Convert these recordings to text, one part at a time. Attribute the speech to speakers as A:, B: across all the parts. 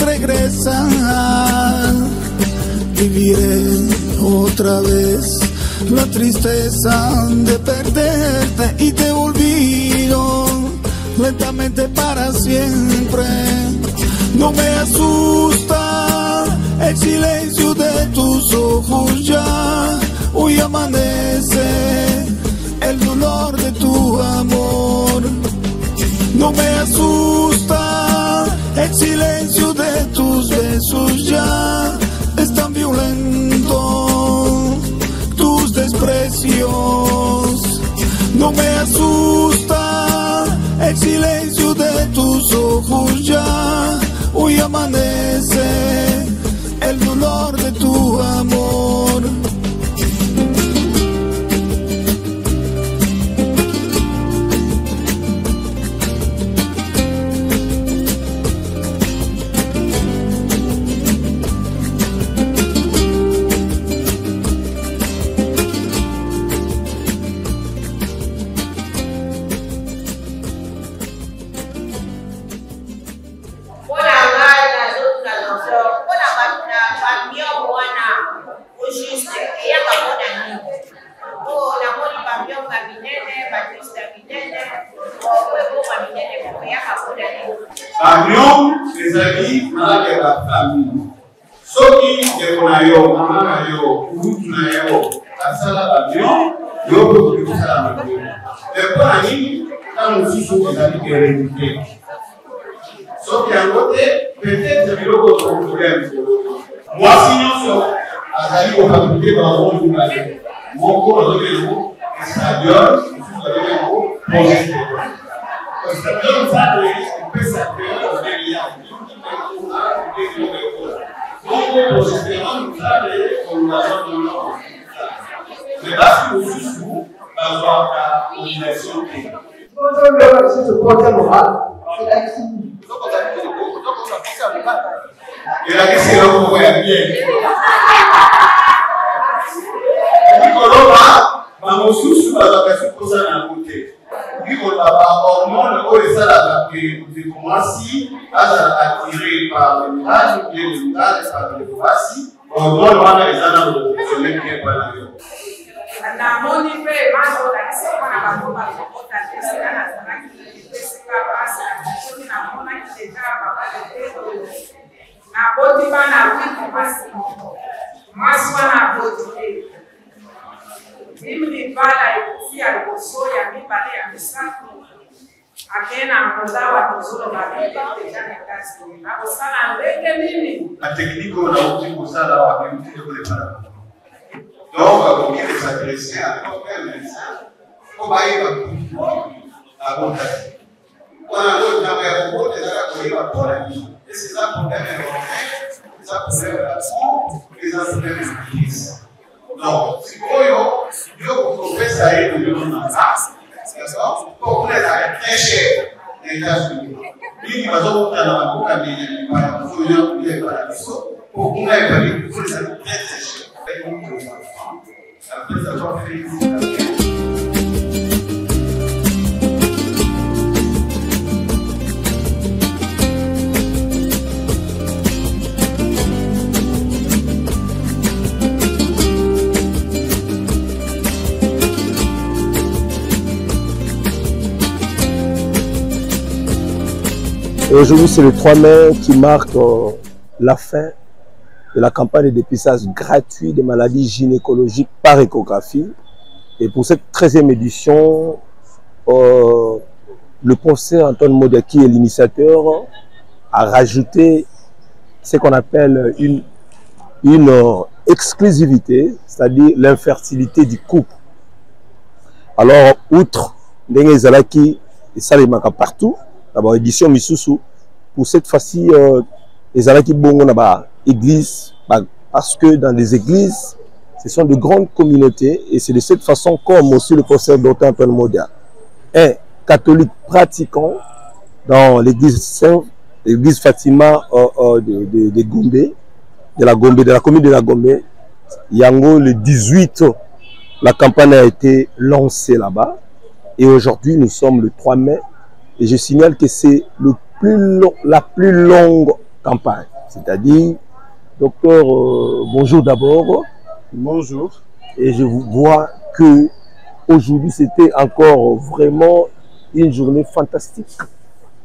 A: regresar, viviré otra vez la tristeza de perderte y te olvido lentamente para siempre. No me asusta el silencio de tus ojos ya. Hoy amanece el dolor de tu amor. No me asusta el silencio de tus besos ya. Es tan violento tus desprecios. No me asusta el silencio de tus ojos ya. Hoy amanece el dolor de tu amor.
B: Avion, les amis, malade de la famille. Ce qui est qu'on a eu, maman a eu, nous a eu, la salle d'avion, nous avons eu la salle d'avion. Les amis, quand nous sommes des amis qui réunifiés. Sauf qu'à côté, peut-être que nous avons un problème. Moi, sinon, à Zali, on va vous dire dans le monde du Mali. Mon corps, on va dire le mot, stadion, on va dire le mot, positif. Le stadion, ça, on peut s'appeler. Attiré par le mirage, bien le mirage, par le voici, on doit voir les âmes de fonctionner bien par l'avion. La technique on a obtenu pour ça, là, on a obtenu pour les malades. Donc, on vient de s'adresser à un médecin. On va y aller à Bontaï. On a l'autre dans les robots, les gens qui ont pour la vie. Et c'est ça pour les c'est ça pour les relations, les problèmes de l'Église. Donc, si vous pouvez ça et vous donnez en face, d'accord? Pour vous les arrêter très cher. Les États-Unis. Lui, il va donc dans la boue à venir, il va fouiller les paradisos pour qu'on ait valu pour les arrêter très cher. Après avoir fait
C: Aujourd'hui, c'est le 3 mai qui marque la fin de la campagne de dépistage gratuit des maladies gynécologiques par échographie. Et pour cette 13e édition, le professeur Antoine Modia, qui est l'initiateur, a rajouté ce qu'on appelle une exclusivité, c'est-à-dire l'infertilité du couple. Alors, outre les Zalaki et Salimaka partout, d'abord édition Misusu, pour cette fois-ci, les Zalaki Bongo n'a église, parce que dans les églises, ce sont de grandes communautés et c'est de cette façon comme aussi le professeur Dr Antoine Modia est catholique pratiquant dans l'église Fatima de Gombe, de la commune de la Gombe. Yango, le 18, la campagne a été lancée là-bas et aujourd'hui nous sommes le 3 mai et je signale que c'est la plus longue campagne. C'est-à-dire, docteur, bonjour d'abord.
A: Bonjour.
C: Et je vous vois que aujourd'hui c'était encore vraiment une journée fantastique.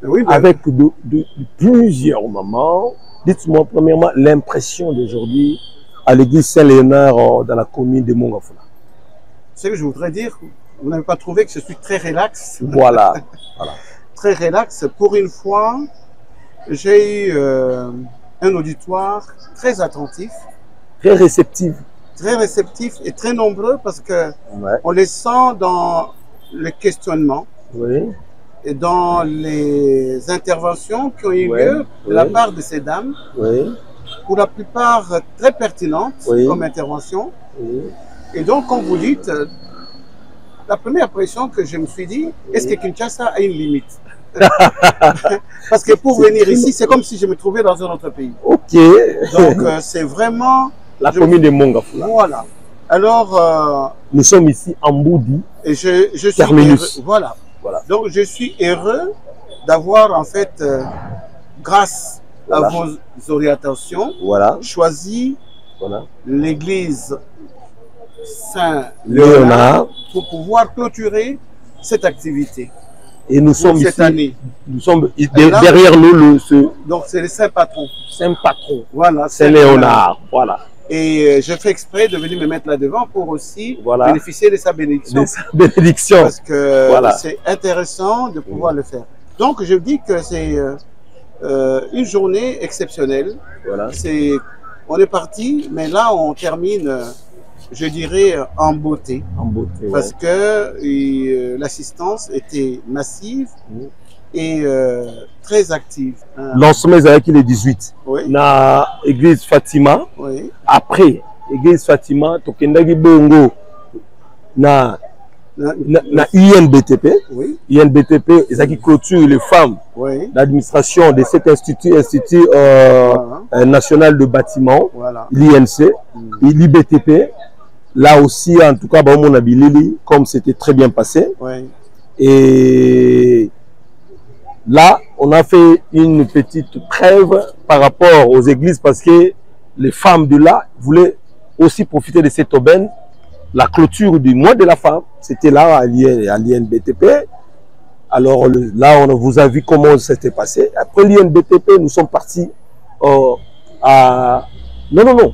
A: Oui,
C: avec de plusieurs moments. Dites-moi premièrement l'impression d'aujourd'hui à l'église Saint-Léonard dans la commune de Mongafula.
A: Ce que je voudrais dire, vous n'avez pas trouvé que je suis très relax?
C: Voilà. Voilà.
A: Très relax. Pour une fois, j'ai eu un auditoire très attentif.
C: Très réceptif.
A: Très réceptif et très nombreux parce que
C: Ouais.
A: on les sent dans le questionnement.
C: Oui.
A: Et dans les interventions qui ont eu lieu de la part de ces dames, pour la plupart très pertinentes comme intervention. Et donc, comme vous dites, la première impression que je me suis dit, est-ce que Kinshasa a une limite? Parce que pour venir ici, c'est comme si je me trouvais dans un autre pays.
C: Ok.
A: Donc, c'est vraiment...
C: La commune de Mongafula.
A: Voilà. Alors...
C: nous sommes ici en Boudi.
A: Et je suis
C: Terminus.
A: Heureux, voilà.
C: Voilà.
A: Donc, je suis heureux d'avoir, en fait, grâce à vos orientations, choisi l'église Saint-Léonard pour pouvoir clôturer cette activité.
C: Et nous sommes
A: cette
C: ici,
A: année.
C: Nous sommes derrière nous
A: donc c'est le Saint Patron.
C: Saint Patron.
A: Voilà.
C: Saint-Léonard. Voilà.
A: Et je fais exprès de venir me mettre là-devant pour aussi bénéficier de sa bénédiction.
C: De sa bénédiction.
A: Parce que c'est intéressant de pouvoir le faire. Donc je dis que c'est une journée exceptionnelle.
C: Voilà.
A: On est parti, mais là on termine, je dirais, en beauté.
C: En beauté.
A: Parce que l'assistance était massive et très active.
C: Lancement avec le 18. Na église Fatima. Après église Fatima, tokendaki bongo na INBTP. INBTP, ils qui clôture les femmes d'administration de cet institut national de bâtiment, l'INC, l'IBTP. Là aussi, en tout cas, mon Bilili, comme c'était très bien passé. Et là, on a fait une petite trêve par rapport aux églises parce que les femmes de là voulaient aussi profiter de cette aubaine. La clôture du mois de la femme, c'était là à l'INBTP. Alors là, on vous a vu comment c'était passé. Après l'INBTP, nous sommes partis à... Non.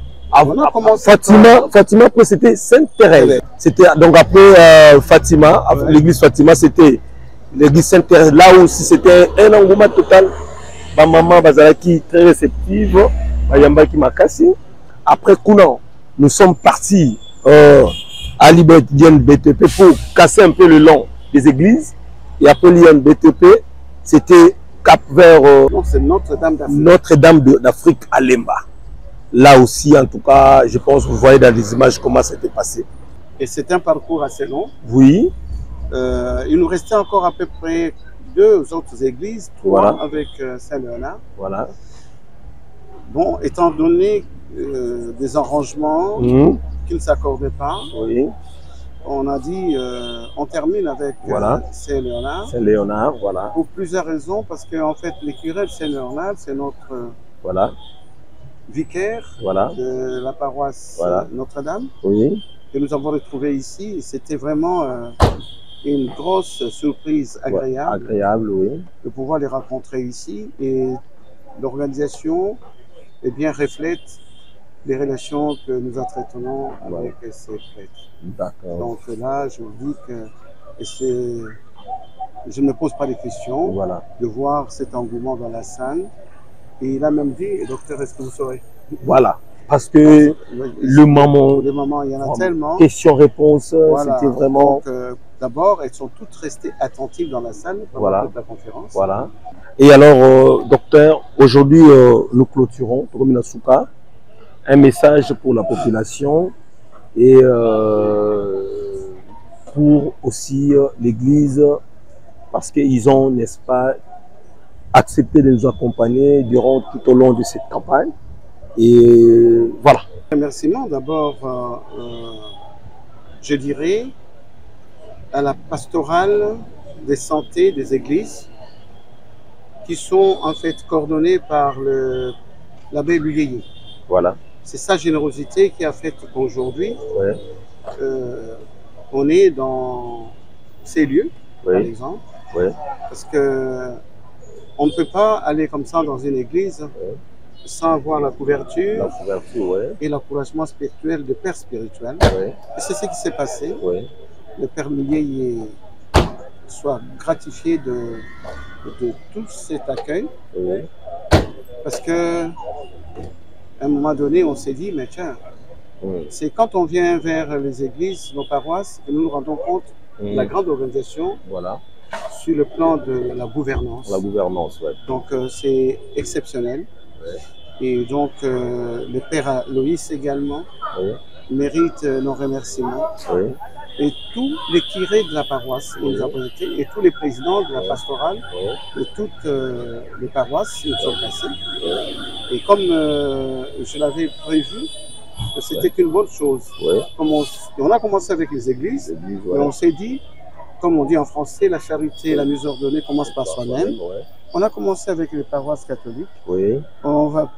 C: Fatima, après c'était Sainte-Thérèse. C'était donc après Fatima, l'église Fatima, c'était l'église Sainte-Thérèse. Là aussi, c'était un engouement total. Ma maman Bazalaki très réceptive, Bayambaki Makasi. Après Kounan, nous sommes partis à l'INBTP pour casser un peu le long des églises. Et après l'INBTP, c'était cap vers Notre-Dame d'Afrique à Lemba. Là aussi, en tout cas, je pense que vous voyez dans les images comment c'était passé.
A: Et c'est un parcours assez long.
C: Oui.
A: Il nous restait encore à peu près 2 autres églises, 3 avec Saint-Léonard.
C: Voilà.
A: Bon, étant donné des arrangements qui ne s'accordaient pas, on a dit on termine avec Saint-Léonard.
C: Saint-Léonard, voilà.
A: Pour plusieurs raisons, parce qu'en fait, le curé de Saint-Léonard, c'est notre vicaire de la paroisse Notre-Dame, que nous avons retrouvé ici. C'était vraiment une grosse surprise agréable, de pouvoir les rencontrer ici. Et l'organisation reflète les relations que nous entretenons avec ces prêtres. Donc là, je vous dis que je ne me pose pas de questions de voir cet engouement dans la salle. Et il a même dit, docteur, est-ce que vous saurez?
C: Voilà, parce que le moment,
A: il y en a tellement.
C: Question-réponse, c'était vraiment...
A: D'abord, elles sont toutes restées attentives dans la salle pendant toute la conférence.
C: Voilà. Et alors, docteur, aujourd'hui, nous clôturons, Togominasuka, un message pour la population et pour aussi l'Église, parce qu'ils ont, n'est-ce pas, accepté de nous accompagner durant tout au long de cette campagne. Et voilà.
A: Remerciements d'abord, je dirais, à la pastorale des santé des églises qui sont en fait coordonnées par le l'abbé Luyeye.
C: Voilà.
A: C'est sa générosité qui a fait qu'aujourd'hui, on est dans ces lieux, par exemple. Parce que on ne peut pas aller comme ça dans une église sans avoir la couverture et l'encouragement spirituel de père spirituel. Et c'est ce qui s'est passé. Le père Luyeye soit gratifié de tout cet accueil. Parce que à un moment donné, on s'est dit, mais tiens, c'est quand on vient vers les églises, nos paroisses, que nous nous rendons compte de la grande organisation sur le plan de la gouvernance.
C: La gouvernance,
A: Donc, c'est exceptionnel. Et donc, le père Loïs également mérite nos remerciements. Et tous les curés de la paroisse nous ont présenté, et tous les présidents de la pastorale de toutes les paroisses nous sont passés. Et comme je l'avais prévu, c'était une bonne chose. On a commencé avec les églises, et on s'est dit, comme on dit en français, la charité, la mise ordonnée commence par soi-même. On a commencé avec les paroisses catholiques. On va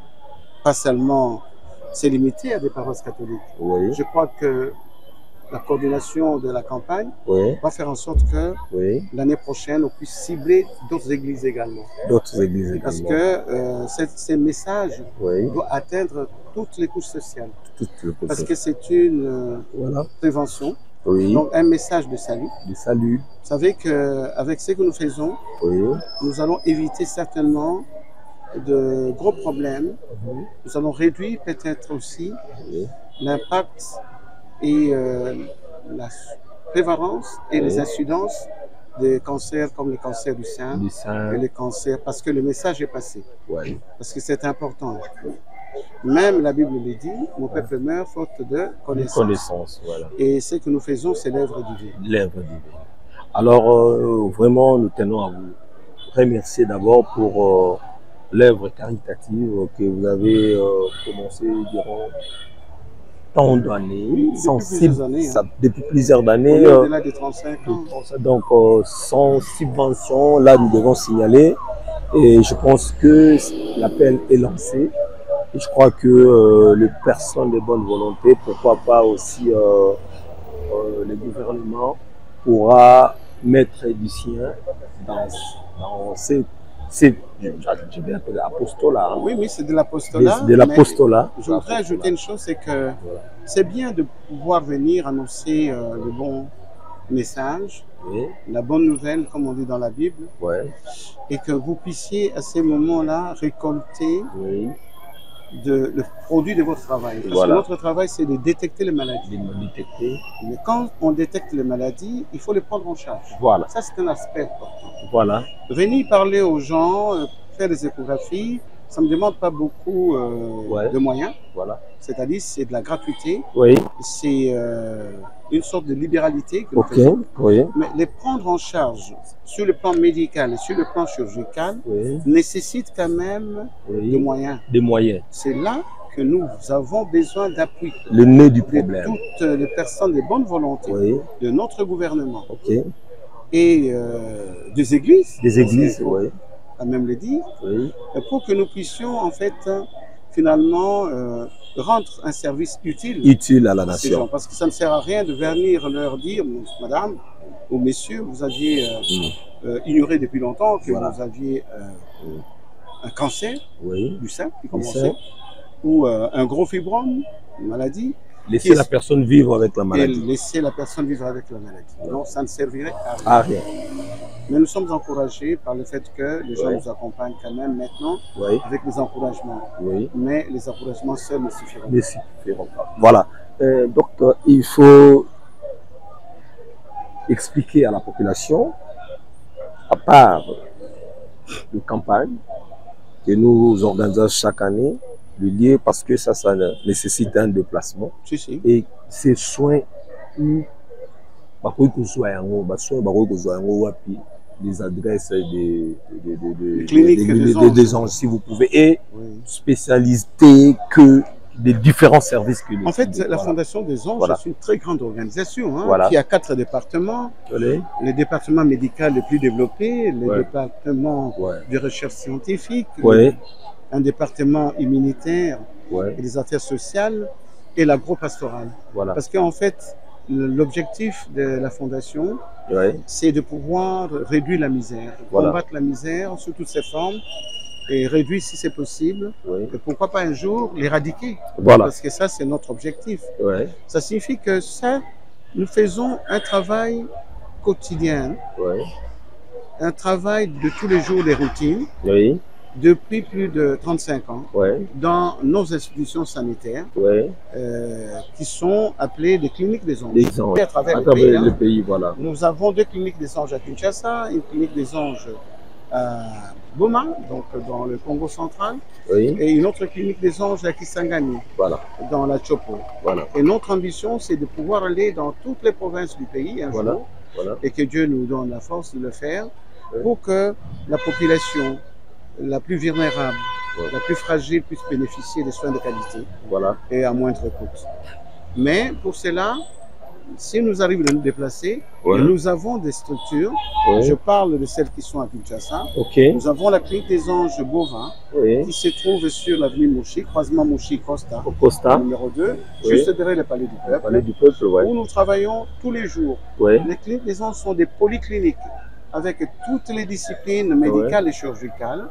A: pas seulement se limiter à des paroisses catholiques. Je crois que la coordination de la campagne va faire en sorte que l'année prochaine, on puisse cibler d'autres églises également. Parce que ces messages doivent atteindre toutes les couches sociales. Parce que c'est une prévention. Donc un message de salut. Vous savez qu'avec ce que nous faisons, nous allons éviter certainement de gros problèmes. Nous allons réduire peut-être aussi l'impact et la prévalence et les incidences des cancers comme les cancers du sein et les cancers, parce que le message est passé. Parce que c'est important. Même la Bible le dit, mon peuple meurt faute de connaissance. Et ce que nous faisons, c'est l'œuvre divine.
C: Alors, vraiment, nous tenons à vous remercier d'abord pour l'œuvre caritative que vous avez commencé durant tant d'années, depuis plusieurs années,
A: au-delà de 35 ans.
C: Donc sans subvention, là nous devons signaler, et je pense que l'appel est lancé, et je crois que les personnes de bonne volonté, pourquoi pas aussi le gouvernement pourra mettre du sien dans ces je vais appeler l'apostolat.
A: Oui, mais c'est de l'apostolat.
C: De l'apostolat.
A: Je voudrais ajouter une chose, c'est que c'est bien de pouvoir venir annoncer le bon message, la bonne nouvelle, comme on dit dans la Bible, et que vous puissiez à ces moments-là récolter le produit de votre travail. Parce que notre travail, c'est de détecter les maladies. Mais quand on détecte les maladies, il faut les prendre en charge. Ça, c'est un aspect important. Venir parler aux gens, faire des échographies, ça ne me demande pas beaucoup de moyens. C'est-à-dire, c'est de la gratuité. C'est une sorte de libéralité que nous faisons. Mais les prendre en charge sur le plan médical et sur le plan chirurgical nécessite quand même des moyens. C'est là que nous avons besoin d'appui.
C: Le nez du problème.
A: De toutes les personnes de bonne volonté, de notre gouvernement et des églises. À même le dire, pour que nous puissions en fait finalement rendre un service utile
C: à la nation.
A: Parce que ça ne sert à rien de venir leur dire, madame ou messieurs, vous aviez ignoré depuis longtemps que vous aviez un cancer du sein qui commençait, ou un gros fibrome, une maladie.
C: Laisser la personne vivre avec la maladie.
A: Laisser la personne vivre avec la maladie. Non, ça ne servirait à rien. Mais nous sommes encouragés par le fait que les gens nous accompagnent quand même maintenant avec les encouragements. Mais les encouragements seuls ne suffiront pas.
C: Voilà. Donc, il faut expliquer à la population, à part de campagne que nous organisons chaque année, le lieu, parce que ça nécessite un déplacement. Et ces soins, des adresses des cliniques, des gens, si vous pouvez, et spécialité que des différents services que
A: en fait, la Fondation des Anges, c'est une très grande organisation qui a 4 départements. Le département médical le plus développé, le département de recherche scientifique, un département immunitaire et des affaires sociales et l'agro-pastoral. Parce qu'en fait, l'objectif de la Fondation, c'est de pouvoir réduire la misère, combattre la misère sous toutes ses formes et réduire si c'est possible. Et pourquoi pas un jour l'éradiquer. Parce que ça, c'est notre objectif. Ça signifie que ça, nous faisons un travail quotidien, un travail de tous les jours, des routines, depuis plus de 35 ans, dans nos institutions sanitaires, qui sont appelées des cliniques des anges. À travers le pays, nous avons 2 cliniques des anges à Kinshasa, une clinique des anges à Goma, donc dans le Congo central, et une autre clinique des anges à Kisangani, dans la Chopo. Et notre ambition, c'est de pouvoir aller dans toutes les provinces du pays un jour, et que Dieu nous donne la force de le faire, pour que la population la plus vulnérable, la plus fragile puisse bénéficier des soins de qualité et à moindre coût. Mais pour cela, si nous arrivons à nous déplacer, nous avons des structures. Je parle de celles qui sont à Kinshasa. Nous avons la clinique des anges bovins qui se trouve sur l'avenue Mouchi, croisement Mouchi-Costa, numéro 2, juste derrière le Palais du Peuple, où nous travaillons tous les jours. Les cliniques des anges sont des polycliniques avec toutes les disciplines médicales et chirurgicales.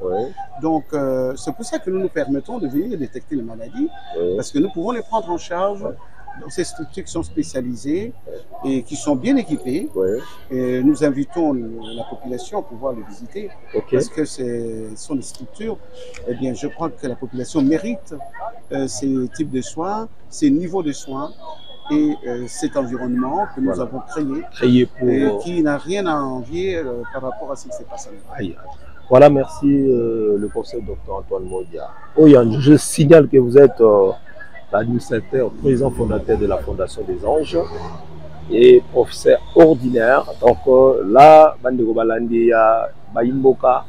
A: Donc, c'est pour ça que nous nous permettons de venir détecter les maladies, parce que nous pouvons les prendre en charge dans ces structures qui sont spécialisées et qui sont bien équipées. Et nous invitons la population à pouvoir les visiter, parce que ce sont des structures, eh bien, je crois que la population mérite ces types de soins, ces niveaux de soins, et cet environnement que nous avons créé pour... qui n'a rien à envier par rapport à ce qui s'est passé.
C: Voilà, merci le professeur Dr Antoine Modia. Je signale que vous êtes l'administrateur, président fondateur de la Fondation des Anges et professeur ordinaire. Donc là, Bandego Balandi ya Bayimboka,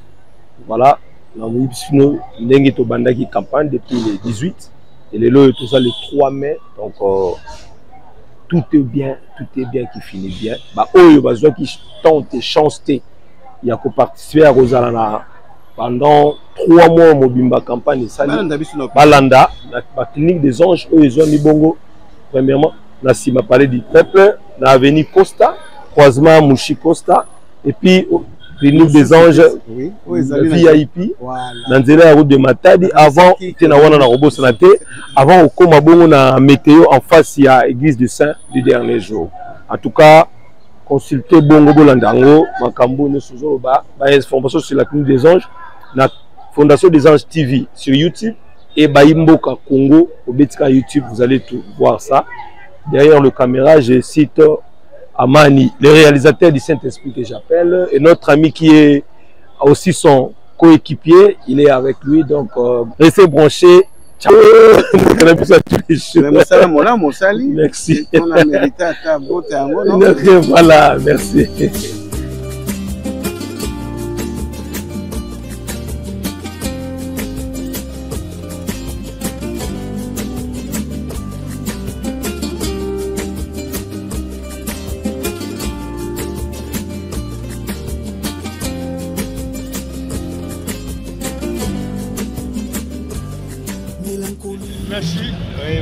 C: voilà, nous avons bandaki campagne depuis le 18 et le lot tout ça le 3 mai. Donc tout est bien qui finit bien. Bah, il y a qui tente et chance. Il y a qui participer à Rosalana pendant 3 mois Mobimba campagne. Balanda, la clinique des anges, ils ont mis bongo. Premièrement, Nassima parlé du peuple, dans l'avenue Costa, croisement Mouchi Costa, et puis clinique des anges, VIP, dans la route de Matadi, avant, avant au Komabongo na météo en face, il y a l'église du Saint du dernier jour. En tout cas, consultez Bongo Bolandango, Makambo, Nesuzoba, information sur la clinique des anges, la Fondation des Anges TV sur YouTube et Bayimboka Congo au Betika YouTube, vous allez tout voir ça. Derrière le caméra, je cite Amani, le réalisateur du Saint-Esprit que j'appelle, et notre ami qui est aussi son coéquipier, il est avec lui, donc restez branchés. Ciao. Merci. Voilà, merci.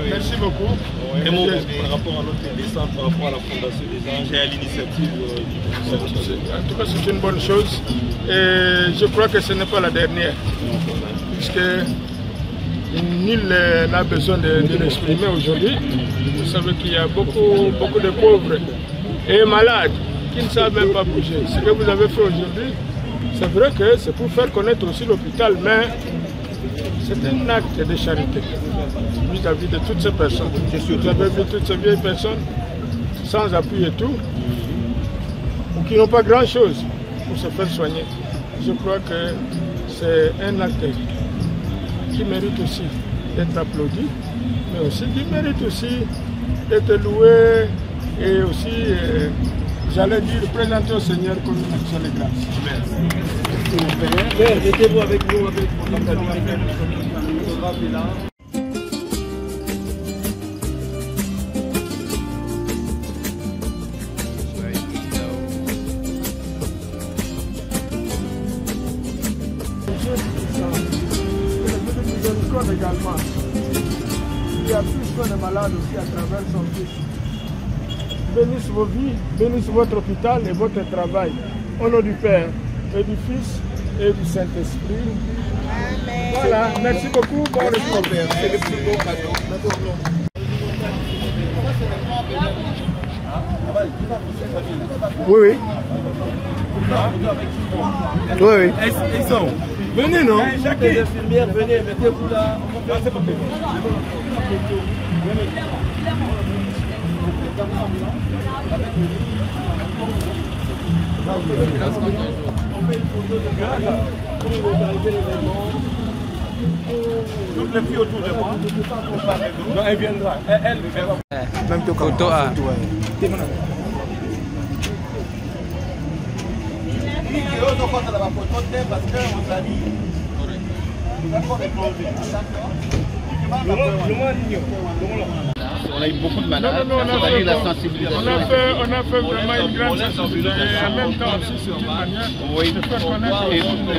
D: Merci beaucoup. Et mon par rapport à notre descente, par rapport à la Fondation des Anges et à l'initiative en tout cas, c'est une bonne chose. Et je crois que ce n'est pas la dernière. Puisque nul n'a besoin de l'exprimer aujourd'hui. Vous savez qu'il y a beaucoup de pauvres et malades qui ne savent même pas bouger. Ce que vous avez fait aujourd'hui, c'est vrai que c'est pour faire connaître aussi l'hôpital, mais c'est un acte de charité vis-à-vis de toutes ces personnes. Vous avez vu toutes ces vieilles personnes sans appui et tout, ou qui n'ont pas grand-chose pour se faire soigner. Je crois que c'est un acte qui mérite aussi d'être applaudi, mais aussi qui mérite aussi d'être loué et aussi, j'allais dire, présenter au Seigneur comme une action de grâce. Père, mettez-vous avec nous, avec votre photographe est là. savent également qu'il y a plus de malades aussi à travers son fils. Bénisse vos vies, bénisse votre hôpital et votre travail. Au nom du Père et du Fils et du Saint-Esprit. Amen. Voilà, merci beaucoup. Bon retour. C'est le plus beau cadeau. Oui, oui. Oui, oui. Ils sont. Venez, non? Les infirmières, venez, mettez-vous là. C'est pas possible. Toutes les filles autour de moi. Non, elle viendra. Elle viendra. Même photo A.
E: On a eu beaucoup de malades, on a fait la sensibilisation. On a fait vraiment une grande sensibilisation. En même temps, aussi, c'est une manière de faire connaître.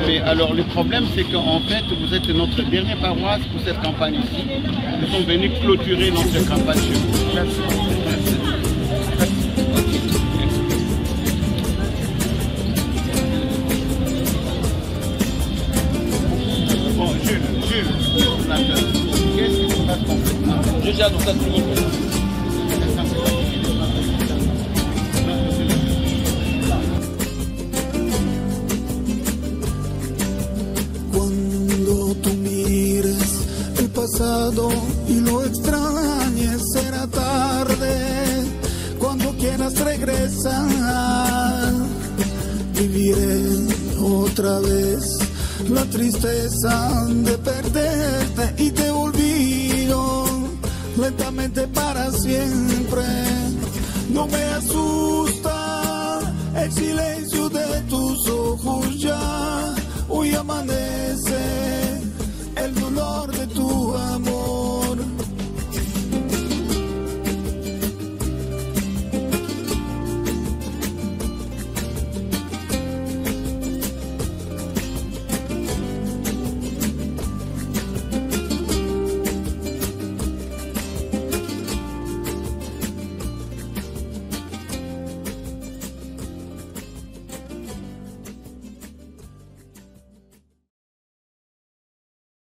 E: Mais alors, le problème, c'est qu'en fait, vous êtes notre dernière paroisse pour cette campagne ici. Nous sommes venus clôturer notre campagne chez vous. Merci. Bon, Jules, qu'est-ce que tu vas concrètement? Je gère dans cette minute.
F: Cuando tú mires el pasado y lo extrañes, será tarde. Cuando quieras regresar, viviré otra vez la tristeza de perderte y te olvido lentamente para siempre. No me asusta el silencio